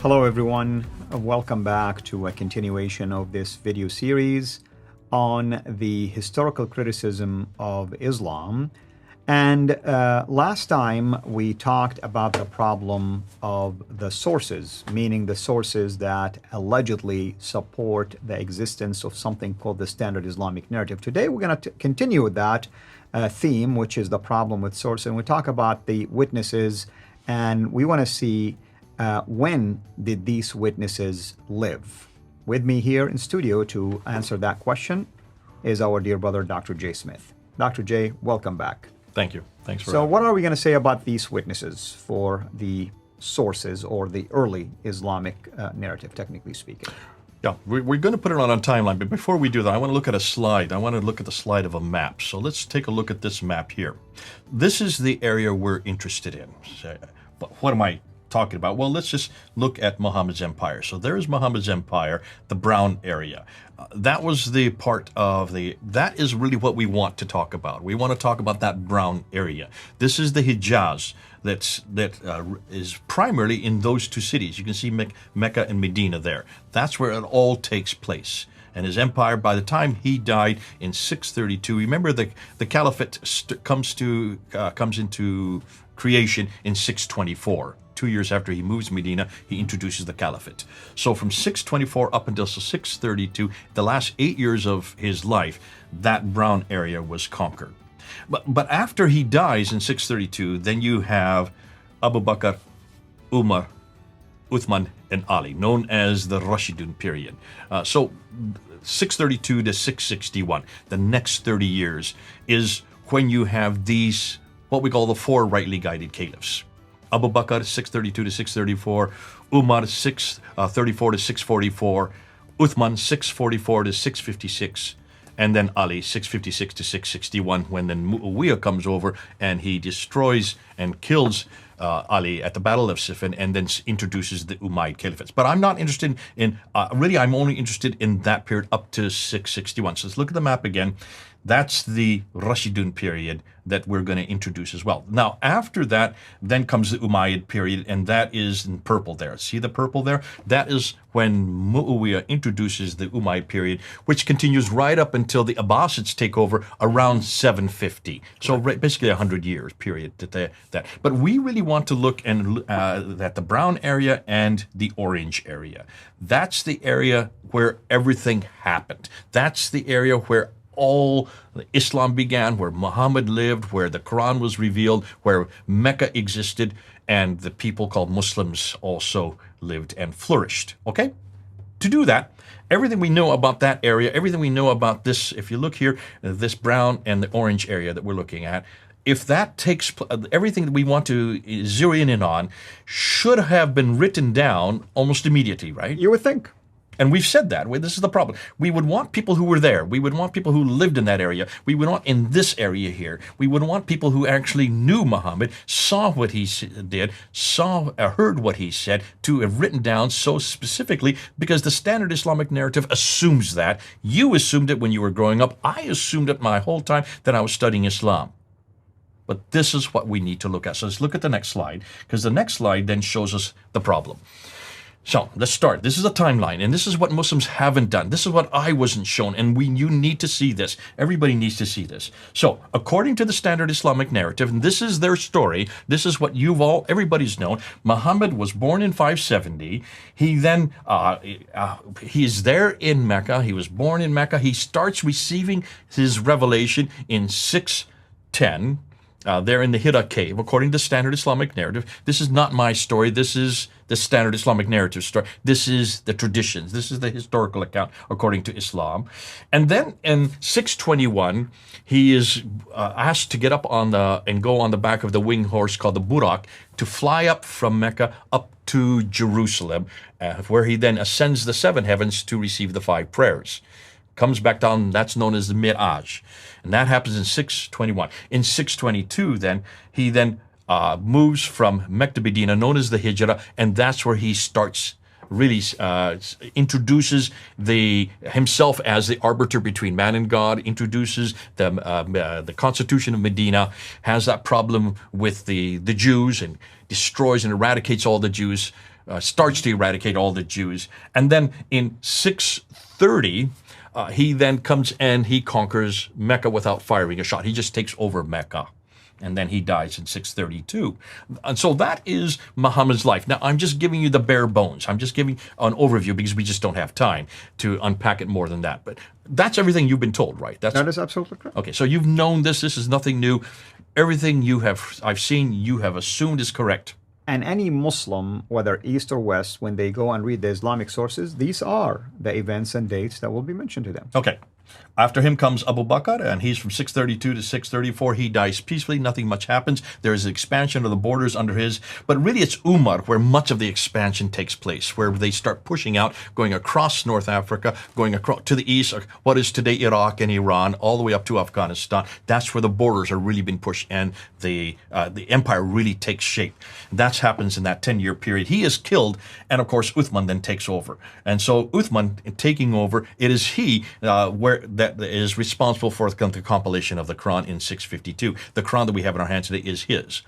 Hello everyone, welcome back to a continuation of this video series on the historical criticism of Islam. And last time we talked about the problem of the sources, meaning the sources that allegedly support the existence of something called the standard Islamic narrative. Today we're going to continue with that theme, which is the problem with sources, and we talk about the witnesses, and we want to see when did these witnesses live? With me here in studio to answer that question is our dear brother, Dr. J. Smith. Dr. J, welcome back. Thank you. Thanks for So what are we going to say about these witnesses for the sources or the early Islamic narrative, technically speaking? Yeah, we're going to put it on a timeline, but before we do that, I want to look at a slide. I want to look at the slide of a map. So let's take a look at this map here. This is the area we're interested in. So, what am I talking about? Well, let's just look at Muhammad's empire. So there's Muhammad's empire, the brown area. That was the part of that is really what we want to talk about. We want to talk about that brown area. This is the Hijaz that is primarily in those two cities. You can see Mecca and Medina there. That's where it all takes place. And his empire, by the time he died in 632, remember the caliphate comes into creation in 624. 2 years after he moves Medina, he introduces the caliphate. So from 624 up until 632, the last 8 years of his life, that brown area was conquered. But after he dies in 632, then you have Abu Bakr, Umar, Uthman, and Ali, known as the Rashidun period. So 632 to 661, the next 30 years, is when you have these, what we call the four rightly guided caliphs. Abu Bakr, 632 to 634, Umar, 634 to 644, Uthman, 644 to 656, and then Ali, 656 to 661, when then Muawiyah comes over and he destroys and kills Ali at the Battle of Siffin, and then introduces the Umayyad Caliphates. But I'm not interested in, I'm only interested in that period up to 661. So let's look at the map again. That's the Rashidun period that we're going to introduce as well. Now, after that, then comes the Umayyad period, and that is in purple there. See the purple there? That is when Muawiyah introduces the Umayyad period, which continues right up until the Abbasids take over around 750. So basically a 100 years period. But we really want to look at the brown area and the orange area. That's the area where everything happened. That's the area where all Islam began, where Muhammad lived, where the Qur'an was revealed, where Mecca existed, and the people called Muslims also lived and flourished. Okay? To do that, everything we know about that area, everything we know about this, if you look here, this brown and the orange area that we're looking at, if that takes, everything that we want to zero in on should have been written down almost immediately, right? You would think. And we've said that. This is the problem. We would want people who were there. We would want people who lived in that area. We would want in this area here. We would want people who actually knew Muhammad, saw what he did, heard what he said, to have written down so specifically, because the standard Islamic narrative assumes that. You assumed it when you were growing up. I assumed it my whole time that I was studying Islam. But this is what we need to look at. So let's look at the next slide, because the next slide then shows us the problem. So let's start. This is a timeline, and this is what Muslims haven't done. This is what I wasn't shown, and you need to see this. Everybody needs to see this. So according to the standard Islamic narrative, and this is their story, this is what everybody's known. Muhammad was born in 570. He then, he's there in Mecca. He was born in Mecca. He starts receiving his revelation in 610. There in the Hira cave, according to the standard Islamic narrative. This is not my story. This is the standard Islamic narrative story. This is the traditions. This is the historical account according to Islam. And then in 621, he is asked to get up and go on the back of the winged horse called the Burak to fly up from Mecca up to Jerusalem, where he then ascends the seven heavens to receive the five prayers. Comes back down, that's known as the Mi'raj. And that happens in 621. In 622, then, he moves from Mecca to Medina, known as the Hijrah, and that's where he starts, really introduces himself as the arbiter between man and God, introduces the constitution of Medina, has that problem with the Jews, and destroys and eradicates all the Jews, starts to eradicate all the Jews. And then in 630, he then comes and he conquers Mecca without firing a shot. He just takes over Mecca. And then he dies in 632. And so that is Muhammad's life. Now, I'm just giving you the bare bones. I'm just giving an overview because we just don't have time to unpack it more than that. But that's everything you've been told, right? That is absolutely correct. Okay, so you've known this. This is nothing new. Everything I've seen, you have assumed is correct. And any Muslim, whether East or West, when they go and read the Islamic sources, these are the events and dates that will be mentioned to them. Okay. After him comes Abu Bakr, and he's from 632 to 634. He dies peacefully. Nothing much happens. There is an expansion of the borders under his. But really, it's Umar where much of the expansion takes place, where they start pushing out, going across North Africa, going across to the east, what is today Iraq and Iran, all the way up to Afghanistan. That's where the borders are really being pushed, and the empire really takes shape. That happens in that 10-year period. He is killed, and of course, Uthman then takes over. And so Uthman taking over, it is he that is responsible for the compilation of the Qur'an in 652. The Qur'an that we have in our hands today is his.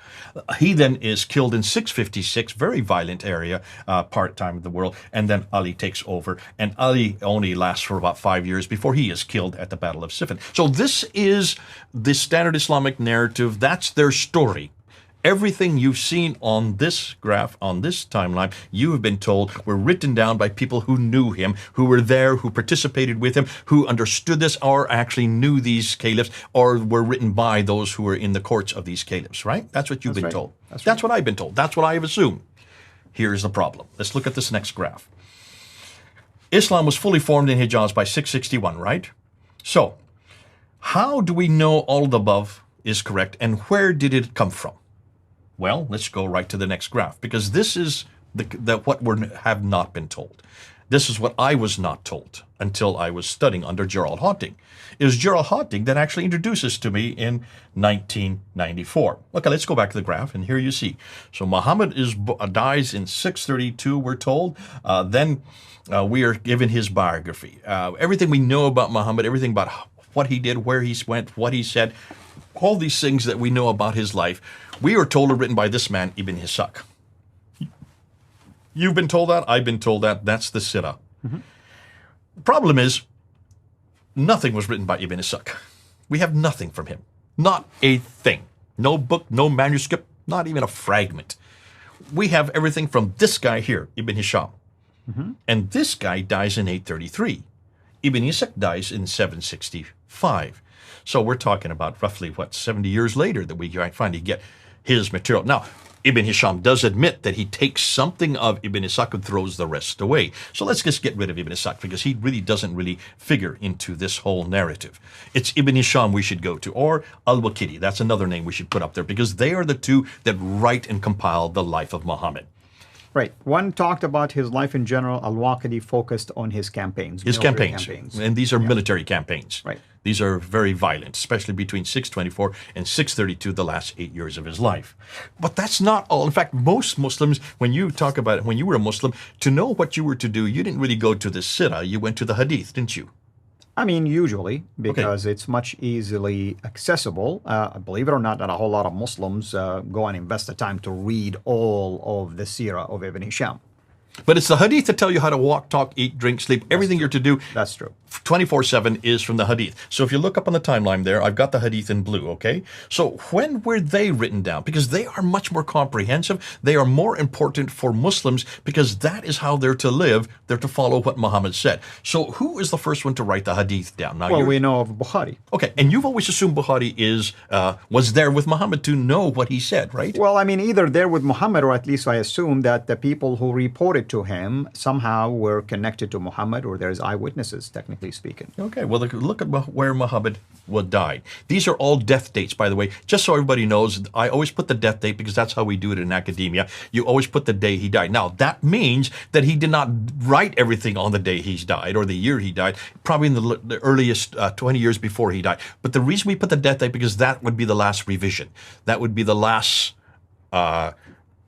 He then is killed in 656, very violent area, part-time of the world, and then Ali takes over. And Ali only lasts for about 5 years before he is killed at the Battle of Siffin. So this is the standard Islamic narrative. That's their story. Everything you've seen on this graph, on this timeline, you have been told were written down by people who knew him, who were there, who participated with him, who understood this or actually knew these caliphs, or were written by those who were in the courts of these caliphs, right? That's what you've been told. That's what I've been told. That's what I have assumed. Here's the problem. Let's look at this next graph. Islam was fully formed in Hijaz by 661, right? So, how do we know all of the above is correct, and where did it come from? Well, let's go right to the next graph, because this is what we have not been told. This is what I was not told until I was studying under Gerald Hawting. It was Gerald Hawting that actually introduces to me in 1994. Okay, let's go back to the graph, and here you see. So Muhammad dies in 632, we're told. Then we are given his biography. Everything we know about Muhammad, everything about what he did, where he went, what he said, all these things that we know about his life, we are told are written by this man, Ibn Ishaq. You've been told that. I've been told that. That's the Sirah. The problem is, nothing was written by Ibn Ishaq. We have nothing from him. Not a thing. No book, no manuscript, not even a fragment. We have everything from this guy here, Ibn Hisham. And this guy dies in 833. Ibn Ishaq dies in 765. So we're talking about roughly, 70 years later that we finally get his material. Now, Ibn Hisham does admit that he takes something of Ibn Ishaq and throws the rest away. So let's just get rid of Ibn Ishaq because he really doesn't figure into this whole narrative. It's Ibn Hisham we should go to, or Al-Waqidi. That's another name we should put up there because they are the two that write and compile the life of Muhammad. Right. One talked about his life in general. Al-Waqidi focused on his campaigns. His campaigns. And these are military campaigns. Right. These are very violent, especially between 624 and 632, the last 8 years of his life. But that's not all. In fact, most Muslims, when you talk about it, when you were a Muslim, to know what you were to do, you didn't really go to the Sirah, you went to the Hadith, didn't you? I mean, usually, because it's much easily accessible. Believe it or not, not a whole lot of Muslims go and invest the time to read all of the Sirah of Ibn Hisham. But it's the Hadith that tell you how to walk, talk, eat, drink, sleep, everything you're to do. That's true. 24/7 is from the Hadith. So if you look up on the timeline there, I've got the Hadith in blue, okay? So when were they written down? Because they are much more comprehensive. They are more important for Muslims because that is how they're to live. They're to follow what Muhammad said. So who is the first one to write the Hadith down? Now, well, we know of Bukhari. Okay, and you've always assumed Bukhari was there with Muhammad to know what he said, right? Well, I mean, either there with Muhammad, or at least I assume that the people who reported to him somehow were connected to Muhammad, or there's eyewitnesses, technically speaking. Okay, well, look at where Muhammad died. These are all death dates, by the way. Just so everybody knows, I always put the death date because that's how we do it in academia. You always put the day he died. Now, that means that he did not write everything on the day he died or the year he died, probably in the earliest 20 years before he died. But the reason we put the death date because that would be the last revision. That would be the last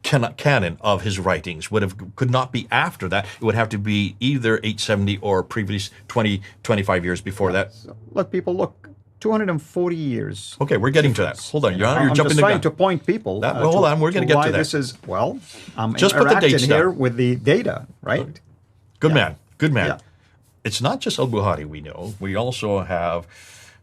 canon of his writings. Could not be after that. It would have to be either 870 or previous 25 years before that. So let people look 240 years. Okay, we're getting to that. Hold on, you're I'm jumping just the trying gun. to point people. Well, hold on, we're going to get why to that. This is, well, I'm Just put the interacting dates here down. with the data, right? Good man, good man. Yeah. It's not just Al-Bukhari we know. We also have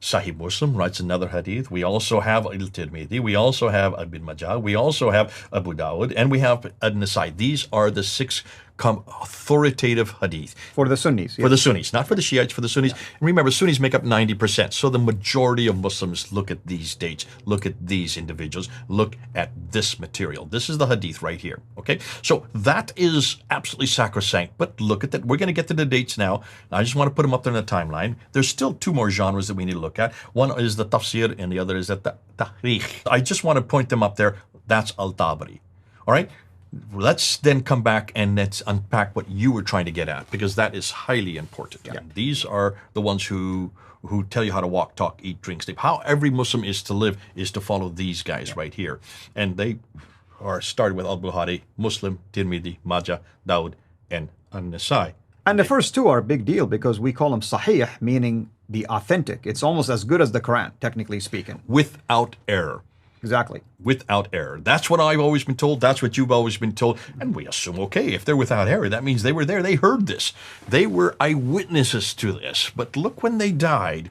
Sahih Muslim writes another hadith. We also have Al-Tirmidhi. We also have Ibn Majah. We also have Abu Dawud. And we have An-Nasai. These are the 6 authoritative hadith. For the Sunnis. For the Sunnis, not for the Shiites, for the Sunnis. And remember, Sunnis make up 90%. So the majority of Muslims look at these dates, look at these individuals, look at this material. This is the hadith right here, okay? So that is absolutely sacrosanct. But look at that. We're going to get to the dates now. I just want to put them up there in the timeline. There's still 2 more genres that we need to look at. One is the tafsir and the other is the tahrikh. I just want to point them up there. That's Tabari. All right? Let's then come back and let's unpack what you were trying to get at, because that is highly important. Yeah. These are the ones who tell you how to walk, talk, eat, drink, sleep. How every Muslim is to live is to follow these guys right here. And they are started with Al-Bukhari, Muslim, Tirmidhi, Majah, Dawud, and An-Nasai. And the first 2 are a big deal because we call them sahih, meaning the authentic. It's almost as good as the Quran, technically speaking. Without error. Exactly. Without error. That's what I've always been told. That's what you've always been told. And we assume, okay, if they're without error, that means they were there. They heard this. They were eyewitnesses to this. But look when they died,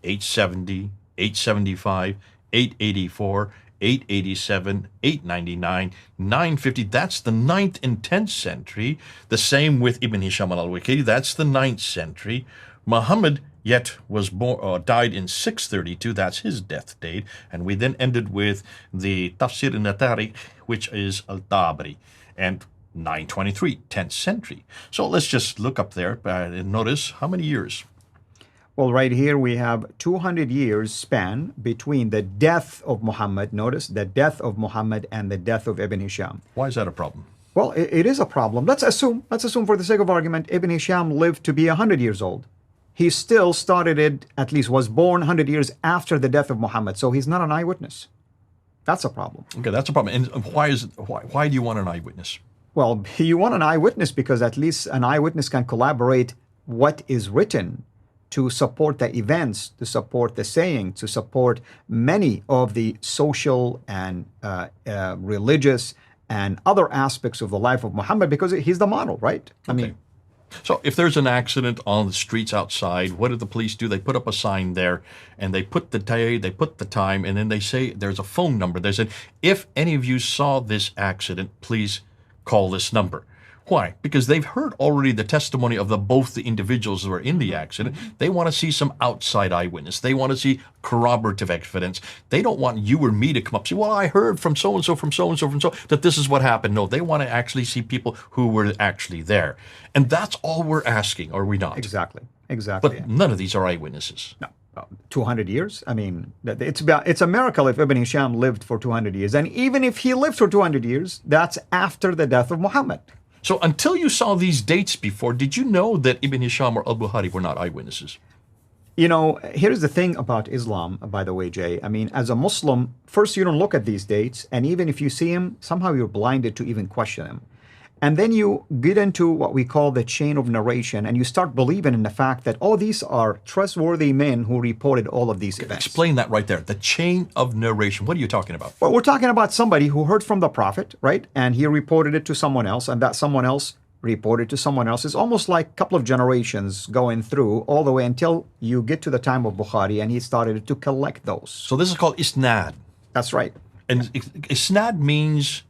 870, 875, 884, 887, 899, 950. That's the 9th and 10th century. The same with Ibn Hisham al-Waqidi. That's the 9th century. Muhammad yet was born, died in 632. That's his death date. And we then ended with the Tafsir al-Tarikh, which is Al-Tabari, and 923, 10th century. So let's just look up there and notice how many years. Well, right here we have 200 years span between the death of Muhammad. Notice the death of Muhammad and the death of Ibn Hisham. Why is that a problem? Well, it is a problem. Let's assume for the sake of argument, Ibn Hisham lived to be 100 years old. He still started it, at least was born 100 years after the death of Muhammad. So he's not an eyewitness. That's a problem. Okay, that's a problem. And why do you want an eyewitness? Well, you want an eyewitness because at least an eyewitness can collaborate what is written to support the events, to support the saying, to support many of the social and religious and other aspects of the life of Muhammad, because he's the model, right? I mean, so if there's an accident on the streets outside, what do the police do? They put up a sign there, and they put the day, they put the time, and then they say there's a phone number. They said, if any of you saw this accident, please call this number. Why? Because they've heard already the testimony of both the individuals who were in the accident. They want to see some outside eyewitness. They want to see corroborative evidence. They don't want you or me to come up and say, well, I heard from so-and-so, from so-and-so, from so, that this is what happened. No, they want to actually see people who were actually there. And that's all we're asking, are we not? Exactly. But none of these are eyewitnesses. No. 200 years? I mean, it's a miracle if Ibn Hisham lived for 200 years. And even if he lived for 200 years, that's after the death of Muhammad. So until you saw these dates before, did you know that Ibn Hisham or Al-Bukhari were not eyewitnesses? You know, here's the thing about Islam, by the way, Jay. I mean, as a Muslim, first you don't look at these dates, and even if you see them, somehow you're blinded to even question them. And then you get into what we call the chain of narration, and you start believing in the fact that, oh, these are trustworthy men who reported all of these events. Explain that right there. The chain of narration. What are you talking about? Well, we're talking about somebody who heard from the Prophet, right? And he reported it to someone else, and that someone else reported to someone else. It's almost like a couple of generations going through all the way until you get to the time of Bukhari, and he started to collect those. So this is called isnad. That's right. And isnad means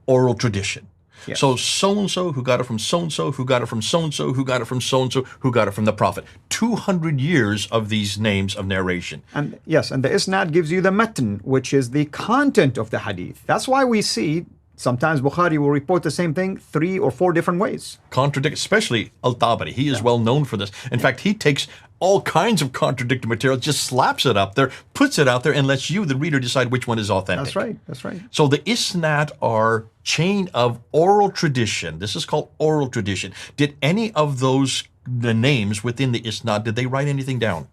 oral tradition. Yes. So so-and-so who got it from so-and-so, who got it from so-and-so, who got it from so-and-so, who got it from the Prophet. 200 years of these names of narration. And yes, and the isnad gives you the matn, which is the content of the hadith. That's why we see sometimes Bukhari will report the same thing 3 or 4 different ways. Contradict, especially Al-Tabari. He is well known for this. In fact, he takes all kinds of contradictory material, just slaps it up there, puts it out there, and lets you, the reader, decide which one is authentic. That's right. That's right. So the isnad are chain of oral tradition. This is called oral tradition. Did any of those, the names within the isnad, did they write anything down?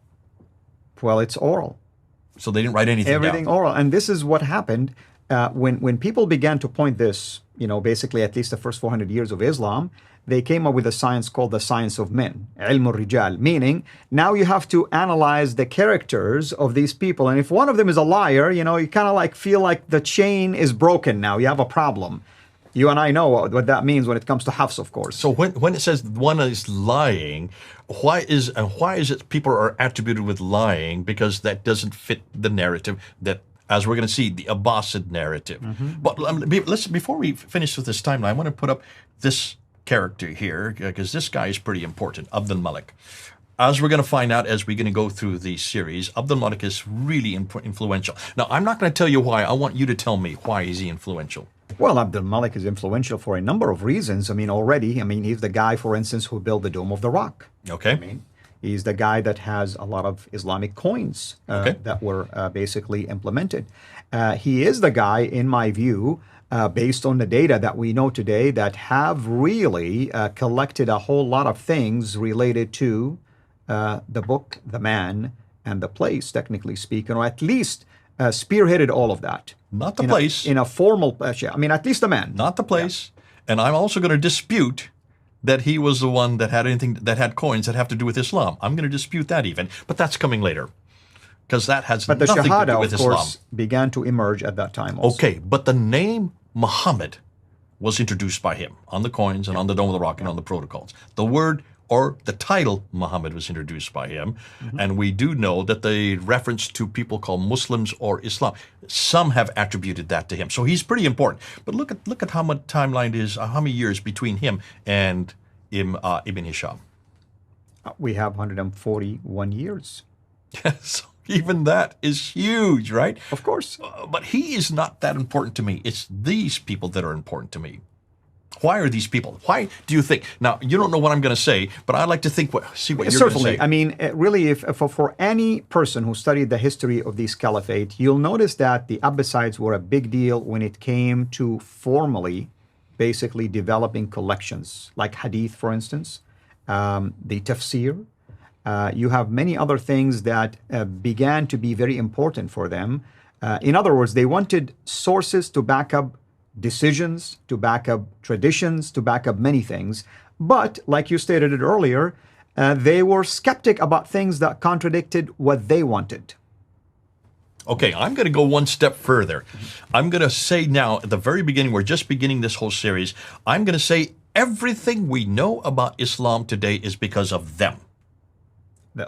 Well, it's oral. So they didn't write anything Everything down. oral. And this is what happened when people began to point this basically at least the first 400 years of Islam, they came up with a science called the science of men, ilm al-rijal, meaning now you have to analyze the characters of these people. And if one of them is a liar, you kind of like feel like the chain is broken now. You have a problem. You and I know what that means when it comes to Hafs, of course. So when it says one is lying, why is it people are attributed with lying? Because that doesn't fit the narrative that, as we're going to see, the Abbasid narrative. But before we finish with this timeline, I want to put up this character here, because this guy is pretty important, Abdul Malik. As we're going to find out as we're going to go through the series, Abdul Malik is really influential. Now, I'm not going to tell you why. I want you to tell me, why is he influential? Well, Abdul Malik is influential for a number of reasons. He's the guy, for instance, who built the Dome of the Rock. Okay. He's the guy that has a lot of Islamic coins that were basically implemented. He is the guy, in my view, based on the data that we know today, that have really collected a whole lot of things related to the book, the man, and the place, technically speaking, or at least spearheaded all of that. Not the place. In a formal, at least the man. Not the place. Yeah. And I'm also going to dispute that he was the one that had coins that have to do with Islam. I'm going to dispute that even, but that's coming later. Because that has nothing to do with Islam. But the Shahada, of course, began to emerge at that time also. Okay, but the name Muhammad was introduced by him on the coins and on the Dome of the Rock and on the protocols. The word or the title Muhammad was introduced by him. And we do know that the reference to people called Muslims or Islam, some have attributed that to him. So he's pretty important. But look at how much timeline is, how many years between him and Ibn Hisham. We have 141 years. Yes. Even that is huge, right? Of course. But he is not that important to me. It's these people that are important to me. Why are these people? Why do you think? Now, you don't know what I'm going to say, but I'd like to see what you're going to say. Certainly. Really, if for any person who studied the history of these caliphate, you'll notice that the Abbasides were a big deal when it came to formally, basically developing collections, like hadith, for instance, the tafsir. You have many other things that began to be very important for them. In other words, they wanted sources to back up decisions, to back up traditions, to back up many things. But, like you stated it earlier, they were skeptic about things that contradicted what they wanted. Okay, I'm going to go one step further. I'm going to say now, at the very beginning, we're just beginning this whole series, I'm going to say everything we know about Islam today is because of them.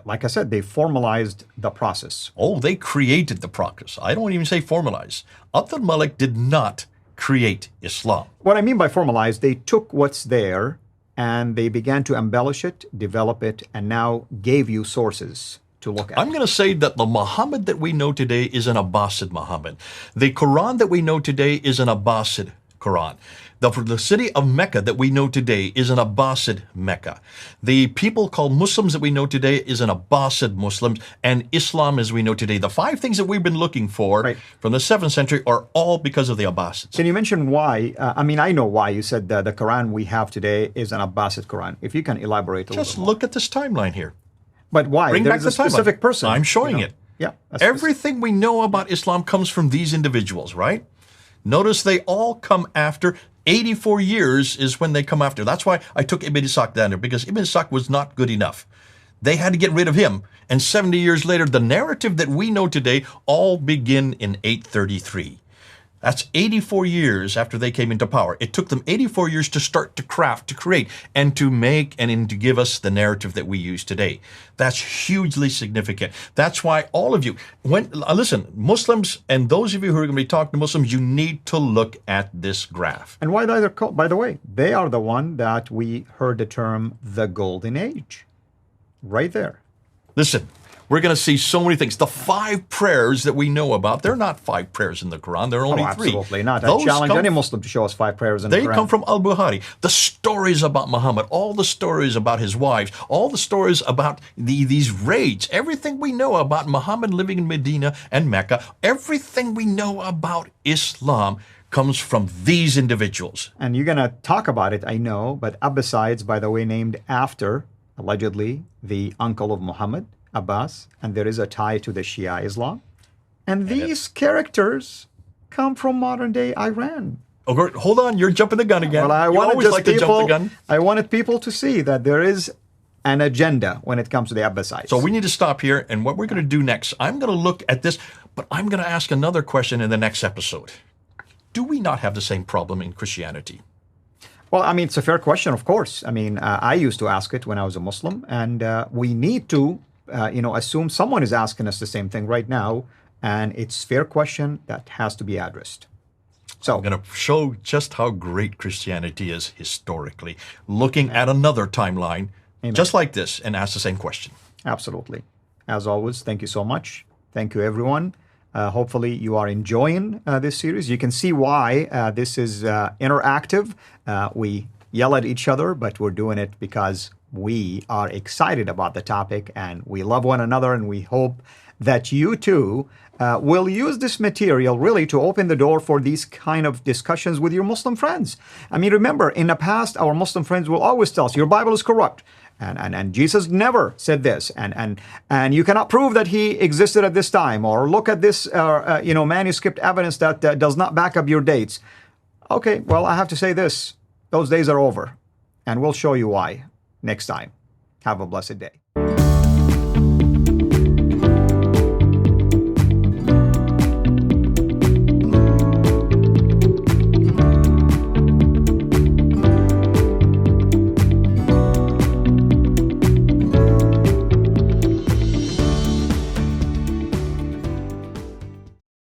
Like I said, they formalized the process. Oh, they created the process. I don't even say formalize. Abdul Malik did not create Islam. What I mean by formalized, they took what's there and they began to embellish it, develop it, and now gave you sources to look at. I'm going to say that the Muhammad that we know today is an Abbasid Muhammad. The Quran that we know today is an Abbasid Quran. The city of Mecca that we know today is an Abbasid Mecca. The people called Muslims that we know today is an Abbasid Muslims, and Islam as we know today. The 5 things that we've been looking for from the 7th century are all because of the Abbasids. Can you mention why? I know why you said the Quran we have today is an Abbasid Quran. If you can elaborate a little bit. Just look at this timeline here. But why? Bring back the specific person. I'm showing it. Yeah. Everything we know about Islam comes from these individuals, right? Notice they all come after 84 years is when they come after. That's why I took Ibn Ishaq down there, because Ibn Ishaq was not good enough. They had to get rid of him. And 70 years later, the narrative that we know today all begin in 833. That's 84 years after they came into power. It took them 84 years to start to craft, to create, and to make and to give us the narrative that we use today. That's hugely significant. That's why all of you, listen, Muslims and those of you who are going to be talking to Muslims, you need to look at this graph. And why they're called, by the way, they are the one that we heard the term the Golden Age. Right there. Listen. We're going to see so many things. The 5 prayers that we know about, they're not 5 prayers in the Quran. There are only 3. Absolutely not. I challenge any Muslim to show us 5 prayers in the Quran. They come from Al-Bukhari. The stories about Muhammad, all the stories about his wives, all the stories about these raids, everything we know about Muhammad living in Medina and Mecca, everything we know about Islam comes from these individuals. And you're going to talk about it, I know, but Abbasides, by the way, named after, allegedly, the uncle of Muhammad, Abbas, and there is a tie to the Shia Islam. And these characters come from modern-day Iran. Oh, hold on, you're jumping the gun again. Well, I you wanted always just like to jump the people, gun. I wanted people to see that there is an agenda when it comes to the Abbasites. So we need to stop here, and what we're going to do next, I'm going to look at this, but I'm going to ask another question in the next episode. Do we not have the same problem in Christianity? Well, I mean, it's a fair question, of course. I mean, I used to ask it when I was a Muslim, and we need to, assume someone is asking us the same thing right now, and it's a fair question that has to be addressed. So I'm going to show just how great Christianity is historically, looking at another timeline, just like this, and ask the same question. Absolutely. As always, thank you so much. Thank you, everyone. Hopefully you are enjoying this series. You can see why this is interactive. We yell at each other, but we're doing it because we are excited about the topic and we love one another, and we hope that you too will use this material really to open the door for these kind of discussions with your Muslim friends. I mean, remember, in the past, our Muslim friends will always tell us, your Bible is corrupt. And Jesus never said this, and you cannot prove that he existed at this time, or look at this manuscript evidence that does not back up your dates. Okay, well, I have to say this: those days are over, and we'll show you why next time. Have a blessed day.